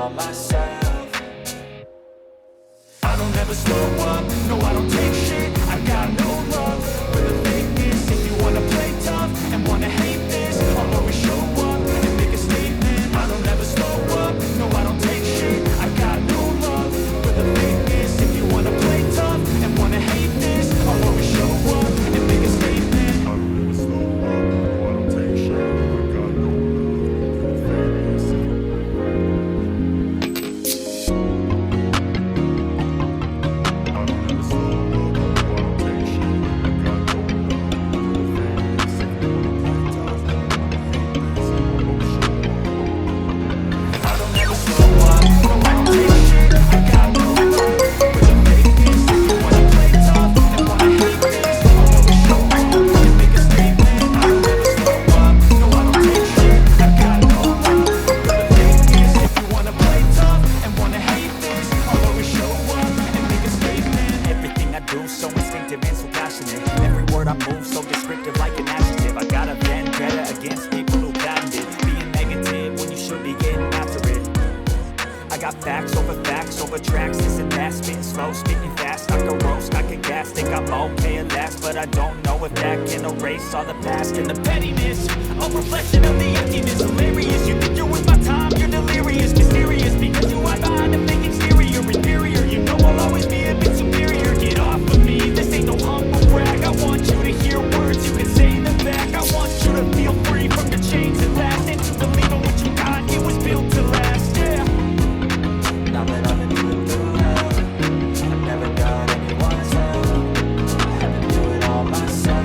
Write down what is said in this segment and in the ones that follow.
all myself. I don't ever slow up, no I don't take shit. I got no love for the fakeness. If you wanna play tough and wanna hate this, I'll always show up and make a statement. I don't ever slow up, no I don't take shit. I got no love for the fakeness. If you wanna play tough and wanna hate this, I'll always show up and make a statement. I don't ever slow up, no I don't take shit. I got no love for the fakeness. So instinctive and so passionate. Every word I move so descriptive like an adjective. I got a vendetta against people who patented being negative when you should be getting after it. I got facts over tracks. This and that, spitting slow, speaking fast. I can roast, I can gas. Think I'm okay at last, but I don't know if that can erase all the past and the pettiness. A reflection of the emptiness. Hilarious, you think you're with my time, you're delirious, mysterious, because you hide behind a fake exterior. Inferior, you know I'll always be a bit superior. Get off of me, this ain't no humble brag. I want you to hear words you can say in the back. I want you to feel free from the chains that last, and to believe in what you got, it was built to last, yeah. Now that I've been through hell, I've never got anyone's help. I had to do it all myself.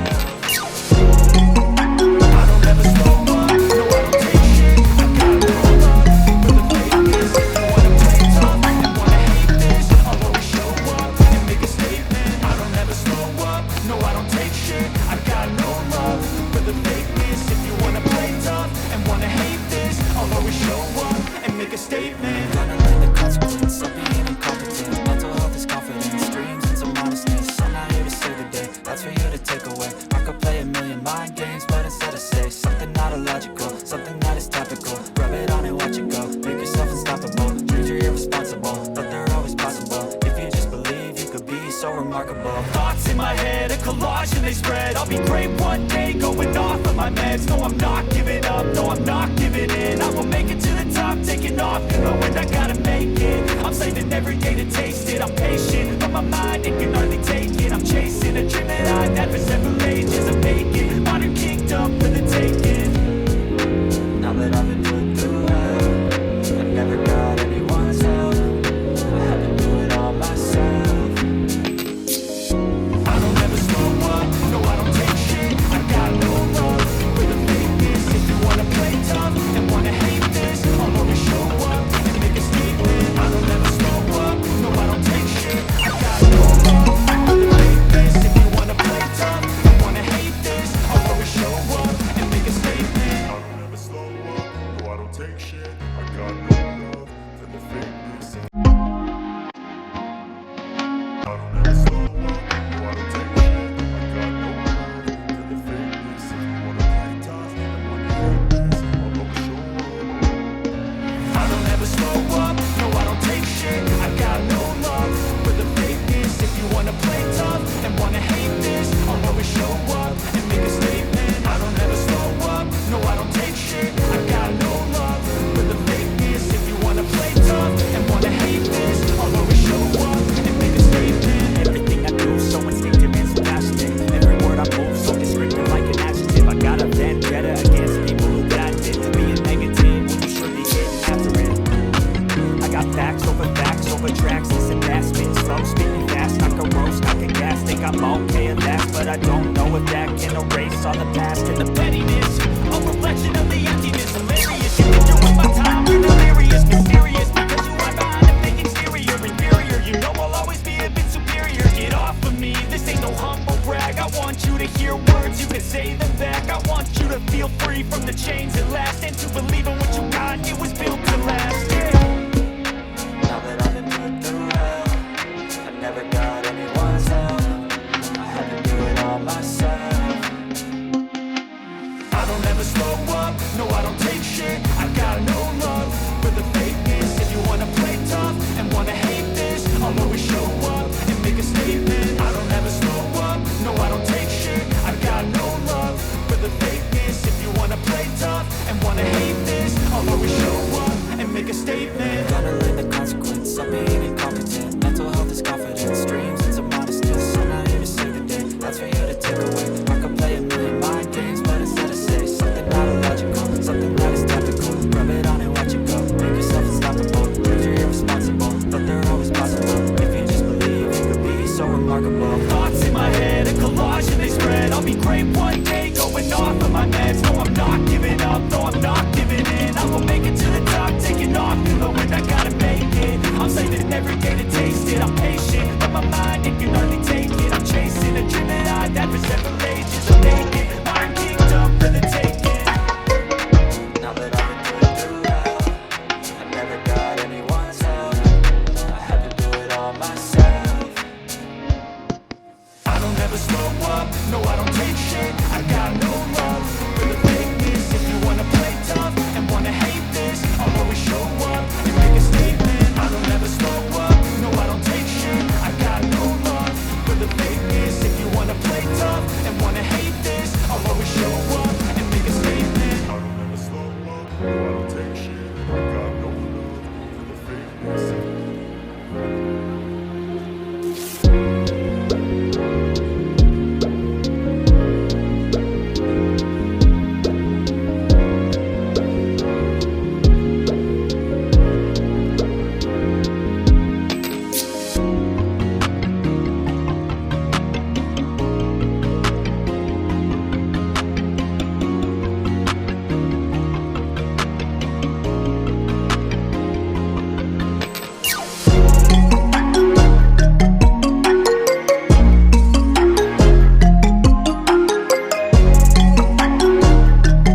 I don't ever slow up, no I don't take shit. I got no love for the fakeness. If you wanna play tough and wanna hate this, I'll always show up and make a statement. I don't ever slow up, no I don't take shit. I got no love for the fakeness. If you wanna play tough and wanna hate this, I'll always show up and make a statement. Gonna learn the consequence of being incompetent. Mental health is confidence, dreams and some honestness. I'm not here to save the day, that's for you to take away. I could play a million mind games, but instead I say something not illogical, something that is topical. Rub it on and watch it go, make yourself unstoppable. Dreams are irresponsible, but they're always possible. If you just believe, you could be so remarkable. Thoughts in my head, a collage and they spread. I'll be great one day, going off of my meds. No, I'm not giving up, no, I'm not giving in. I will make it to the top, taking off in the wind. I gotta make it, I'm saving every day to taste it. I'm patient, but my mind, it can hardly take it. I'm chasing a dream that I've had for several ages. I'm making modern kingdom for the taking. Now that I've been through hell, I've never got anyone's help. I had to do it all myself. I don't ever slow up, no I don't take shit. I got no love for the fakeness. If you wanna play tough and wanna hate this, I'll always show up and make a statement. I don't ever slow up, no I don't take shit. I got no love for the fakeness. If you wanna play tough and wanna hate this, I'll always show up and make a statement. I don't ever slow up, no I don't take shit. I got no love for the fakeness. I don't ever slow up, no I don't take shit. I got no love for the fakeness. If you wanna play tough and wanna hate this, I'll always show up. I don't ever slow up, no I don't take shit. I got no love for the fakeness. If you wanna play tough and wanna hate this, I'll always show up and make a statement. I don't ever slow up, no I don't take shit. I got no love for the fakeness. If you wanna play tough and wanna hate this, I'll always show up and make a statement. Everything I do so instinctive and so passionate. Every word I move so descriptive like an adjective. I got a vendetta against people who patented being negative when you should be getting after it. I got facts over tracks. This and that, spitting slow, speaking fast. I can roast, I can gas. Think I'm okay at last, but I don't know if that can erase all the past and the pettiness.